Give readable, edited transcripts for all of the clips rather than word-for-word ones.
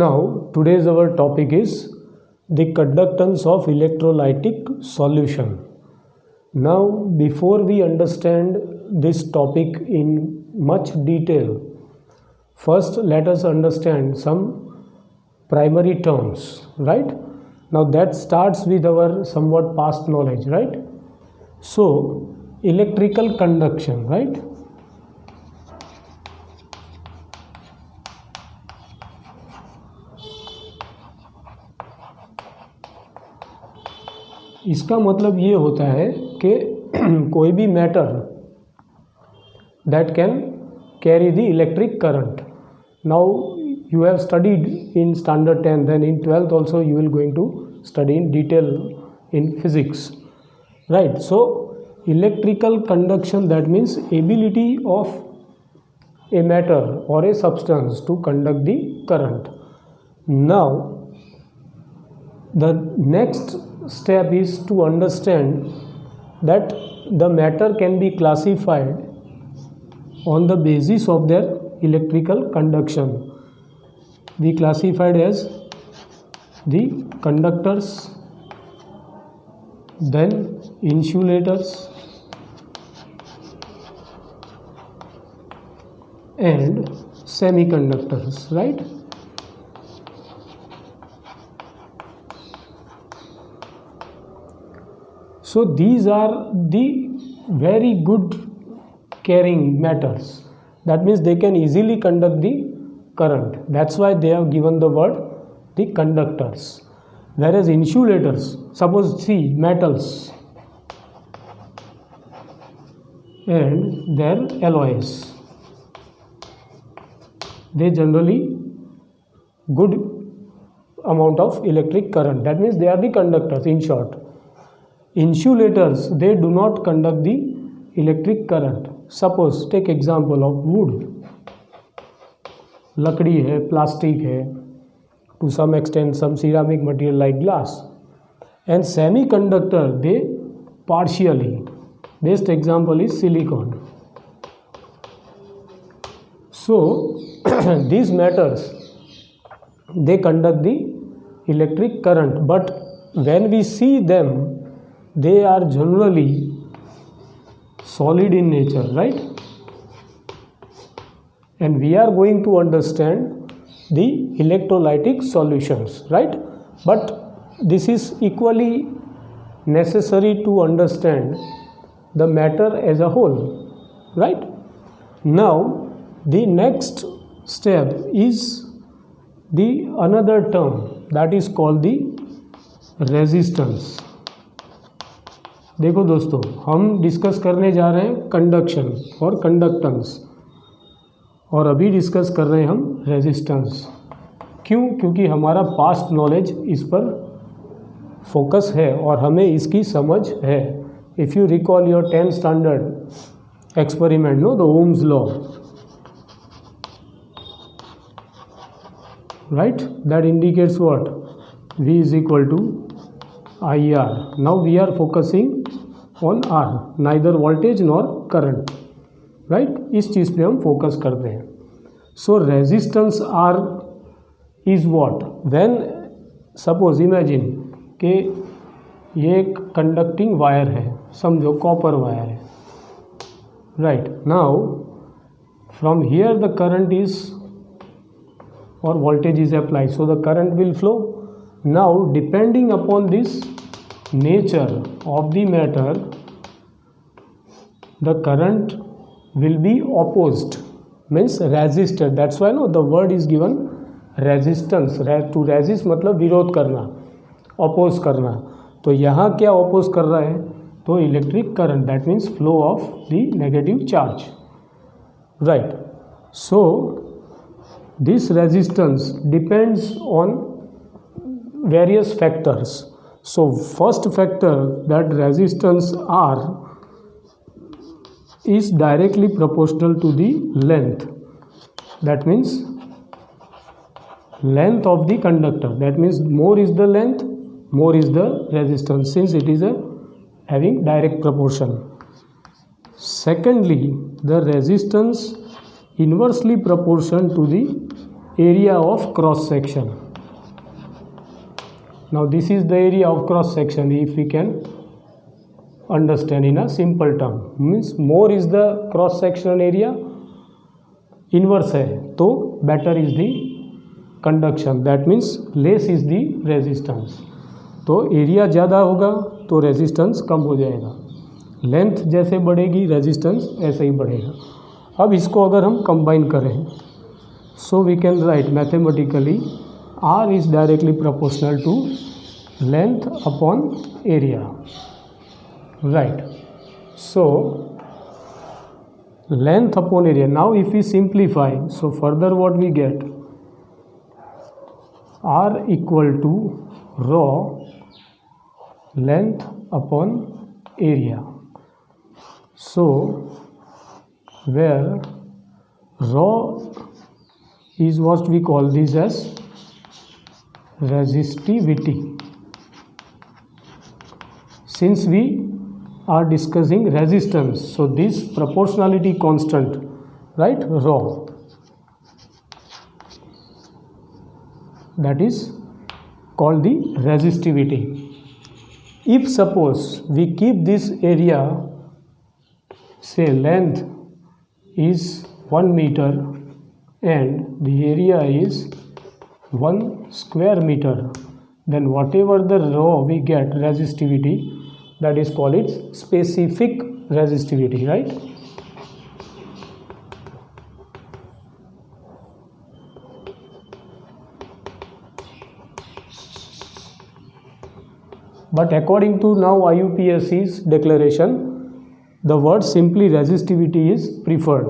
Now today's our topic is the conductance of electrolytic solution. Now before we understand this topic in much detail, first let us understand some primary terms, right? Now that starts with our somewhat past knowledge, right? So electrical conduction, right? इसका मतलब ये होता है कि कोई भी matter that can carry the electric current. Now you have studied in standard 10, then in 12th also you will going to study in detail in physics, right? So electrical conduction, that means ability of a matter or a substance to conduct the current. Now the next step is to understand that the matter can be classified on the basis of their electrical conduction. We classified as the conductors, then insulators, and semiconductors, right? So these are the very good carrying matters. That means they can easily conduct the current. That's why they have given the word the conductors. Whereas insulators, suppose see metals and their alloys, they generally good amount of electric current. That means they are the conductors in short. Insulators, they do not conduct the electric current. Suppose take example of wood. लकड़ी है, plastic है, to some extent some ceramic material like glass, and semiconductor they partially. Best example is silicon. So these matters they conduct the electric current, but when we see them they are generally solid in nature, right? And we are going to understand the electrolytic solutions, right? But this is equally necessary to understand the matter as a whole, right? Now the next step is the another term that is called the resistance. देखो दोस्तों, हम discuss करने जा रहे हैं conduction और conductance, और अभी डिस्कस कर रहे हैं हम रेजिस्टेंस. क्यों? क्योंकि हमारा पास्ट नॉलेज इस पर फोकस है और हमें इसकी समझ है. If you recall your 10th standard experiment, no, the Ohm's law, right, that indicates what? V is equal to IR. Now we are focusing on R, neither voltage nor current, right? इस चीज़ पे हम focus करते हैं. So resistance R is what? When suppose imagine कि ये एक conducting wire है, समझो कॉपर वायर है, right? Now from here the current is और voltage is applied, so the current will flow. Now depending upon this nature of the matter, the current will be opposed, means resisted. That's why no, the word is given resistance. To resist मतलब विरोध करना, oppose करना. तो यहाँ क्या oppose कर रहा है? तो electric current, that means flow of the negative charge, right? So this resistance depends on various factors. So first factor, that resistance R is directly proportional to the length. That means length of the conductor. That means more is the length, more is the resistance, since it is a having direct proportion. Secondly, the resistance inversely proportional to the area of cross section. Now this is the area of cross section. If we can understand in a simple term, means more is the cross section area, inverse है तो better is the conduction, that means less is the resistance. तो area ज़्यादा होगा तो resistance कम हो जाएगा, length जैसे बढ़ेगी रेजिस्टेंस ऐसे ही बढ़ेगा. अब इसको अगर हम कंबाइन करें, so we can write mathematically R is directly proportional to length upon area, right. So length upon area. Now if we simplify, so further what we get, R equal to rho length upon area. So where rho is what we call this as resistivity. Since we are discussing resistance, so this proportionality constant, right, rho, that is called the resistivity. If suppose we keep this area, say length is 1 meter and the area is 1 square meter, then whatever the rho we get resistivity, that is called its specific resistivity, right? But according to now IUPAC's declaration, the word simply resistivity is preferred.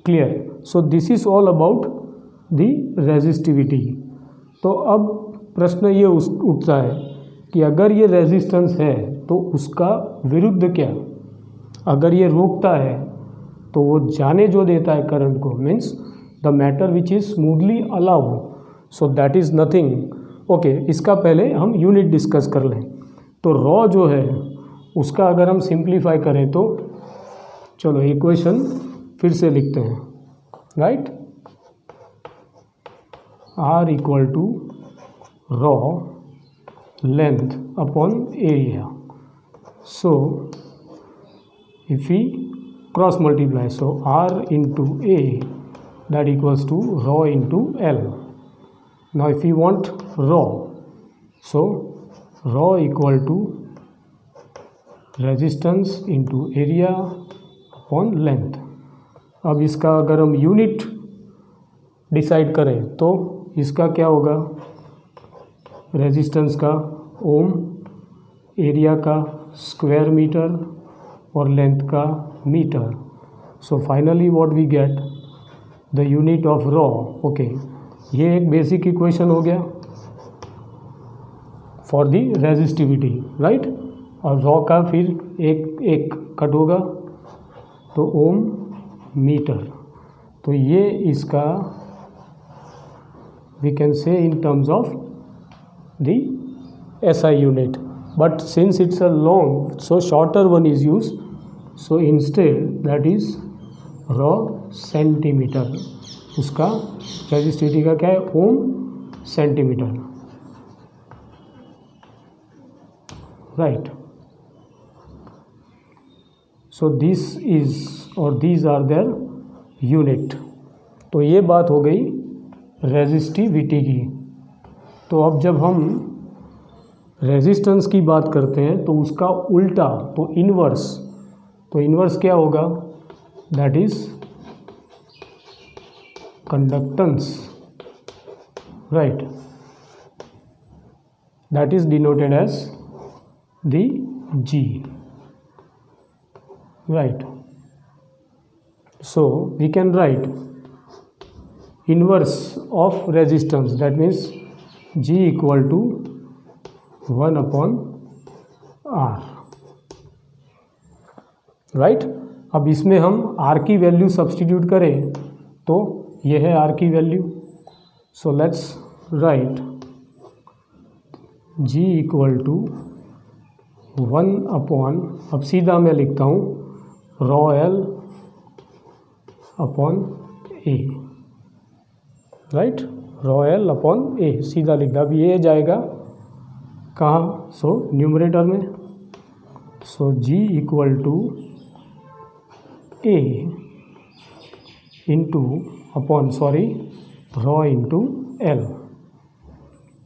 Clear? So this is all about the resistivity. तो अब प्रश्न ये उठता है कि अगर ये resistance है तो उसका विरुद्ध क्या. अगर ये रोकता है तो वो जाने जो देता है करंट को, means the matter which is smoothly allow, so that is nothing. Okay, इसका पहले हम यूनिट डिस्कस कर लें. तो रॉ जो है उसका अगर हम सिंप्लीफाई करें तो चलो इक्वेशन फिर से लिखते हैं, right. R equal to rho length upon area. So if we cross multiply, so R into A that equals to rho into L. Now if we want rho, so rho equal to resistance into area upon length. अब इसका अगर हम unit decide करें तो इसका क्या होगा, resistance का ओम, एरिया का स्क्वायर मीटर और लेंथ का metre. So finally what we get the unit of rho. Okay, ये एक बेसिक इक्वेशन हो गया फॉर दी रेजिस्टिविटी, राइट. और रॉ का फिर एक एक कट होगा तो ओम मीटर. तो ये इसका we can say in terms of the SI unit. But since it's a long, so shorter one is use. So instead that is rho centimetre. उसका रेजिस्टिविटी का क्या है, ohm centimetre, right. So this is और these are their unit. तो ये बात हो गई रेजिस्टिविटी की. तो अब जब हम रेजिस्टेंस की बात करते हैं तो उसका उल्टा, तो इन्वर्स. तो इन्वर्स क्या होगा, that is conductance, right, that is denoted as the G, right. So we can write inverse of resistance, that means G equal to 1 upon R, right. अब इसमें हम R की वैल्यू सब्सटीट्यूट करें तो ये है R की value. So let's write G equal to 1 upon, अब सीधा मैं लिखता हूँ rho L upon A, right, rho L upon A सीधा लिख दिया। अब ये जाएगा कहाँ, सो न्यूमरेटर में, so G equal to A into upon sorry rho into L.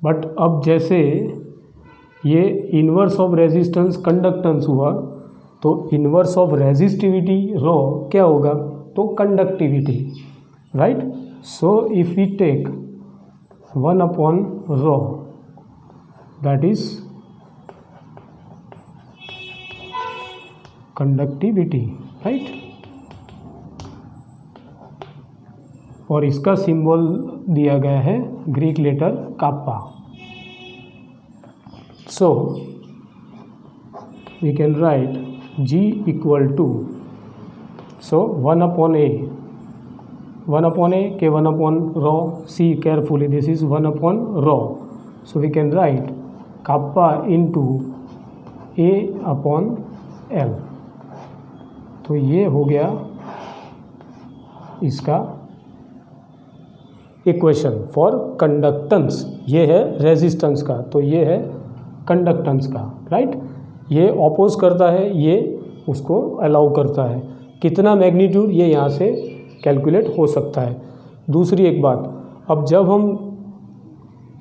But अब जैसे ये इन्वर्स ऑफ रेजिस्टेंस कंडक्टेंस हुआ तो इन्वर्स ऑफ रेजिस्टिविटी रॉ क्या होगा, तो conductivity, right. So if we take 1 upon rho that is conductivity, right. और इसका सिंबल दिया गया है Greek letter kappa. So we can write G equal to, so 1 upon A, 1 upon a के 1 upon rho, see carefully this is 1 upon rho, so we can write kappa into a upon L। तो ये हो गया इसका equation for conductance. ये है resistance का, तो ये है कंडक्टेंस का, राइट। ये ऑपोज करता है, ये उसको अलाउ करता है। कितना मैग्नीट्यूड ये यहाँ से कैलकुलेट हो सकता है। दूसरी एक बात, अब जब हम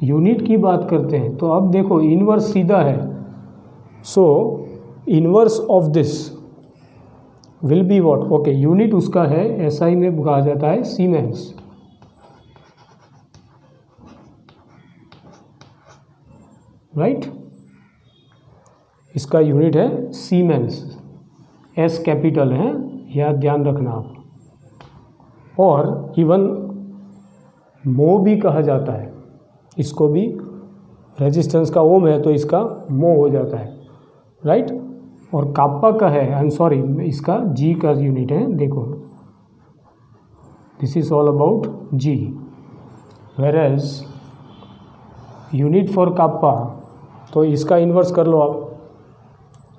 यूनिट की बात करते हैं तो अब देखो इन्वर्स सीधा है, so inverse of this will be what, okay unit उसका है एसआई में कहा जाता है सीमेंस, राइट। इसका यूनिट है सीमेंस, एस कैपिटल है, यह ध्यान रखना आप। और इवन मो भी कहा जाता है, इसको भी रेजिस्टेंस का ओम है तो इसका मो हो जाता है, राइट। और काप्पा का है, आई एम सॉरी, इसका जी का यूनिट है, देखो this is all about G, whereas unit for kappa, तो इसका इन्वर्स कर लो आप,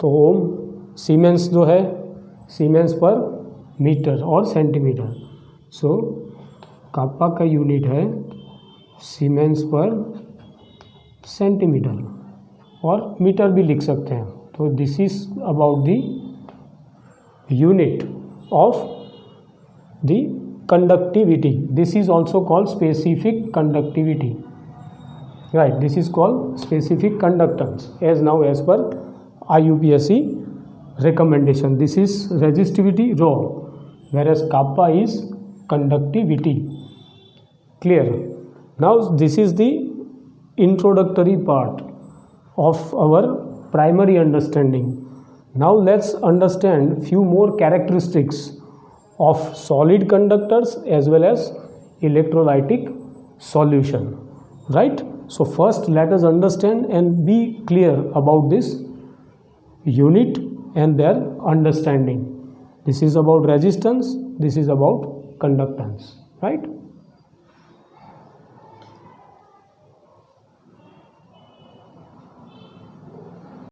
तो ओम सीमेंस जो है सीमेंस पर मीटर और सेंटीमीटर, सो काप्पा का यूनिट है सीमेंस पर सेंटीमीटर, और मीटर भी लिख सकते हैं। तो this is about the unit of the conductivity, this is also called specific conductivity, right, this is called specific conductance as now as per IUPAC recommendation. This is resistivity rho, whereas kappa is conductivity. Clear? Now this is the introductory part of our primary understanding. Now let's understand few more characteristics of solid conductors as well as electrolytic solution, right? So first let us understand and be clear about this unit and their understanding. This is about resistance, this is about conductance, right?